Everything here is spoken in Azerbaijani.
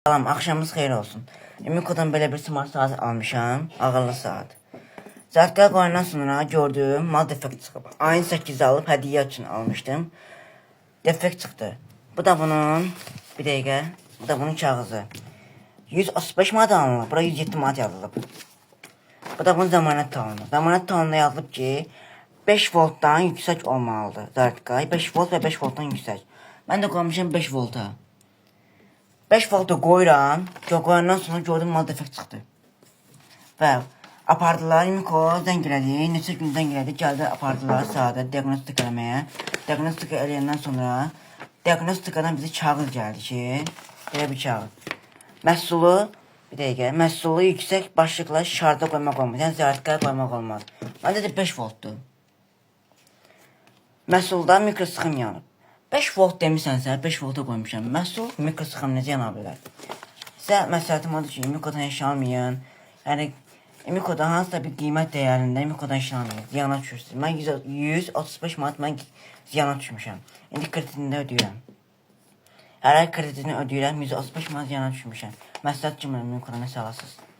Salam, axşamınız xeyir olsun. Mikodan belə bir smart saat almışam, ağıllı saat. Zərtqə qoyandan sonra gördüm, mal defekt çıxıb. Ayın 8-də alıb hədiyyə üçün almışdım. Defekt çıxdı. Bu da bunun, bir dəqiqə, bu da bunun kağızı. 135 manat alınıb, bura 107 manat yazılıb. Bu da bunun zəmanət talonu. Zəmanət talonunda yazılıb ki, 5 voltdan yüksək olmalıdır zərtqə. 5 volt və 5 voltdan yüksək. Mən də qoymuşam 5 volta. 5 volta qoyuram, qoyandan sonra gördüm mal defekt çıxdı. Və apardılar, Miko zəng elədi, neçə gün zəng elədi, gəldi apardılar sadə diagnostika eləməyə. Diagnostika eləyəndən sonra, diagnostikadan bizi kağız gəldi ki, belə bir kağız. Məhsulu, bir dəqiqə, məhsulu yüksək başlıqla şarda qoymaq olmaz, yəni zərtqəyə qoymaq olmaz. Məndə də 5 voltdur. Məhsulda mikrosıxım yanıb. 5 volt demisənsə, 5 volta qoymuşam. Məhsul mikrosıxım necə yana bilər? Sizə məsləhətim odur ki, Mikodan yaşamayın. Yəni, Mikodan hansısa bir qiymət dəyərində Mikodan yaşamayın. Ziyana düşürsünüz. Mən 135 manat mən ziyana düşmüşəm. İndi kreditini də ödəyirəm. Hər ay kreditini ödəyirəm, 135 manat ziyana düşmüşəm. Məsləhət kimi Mikodan nəsə alasınız.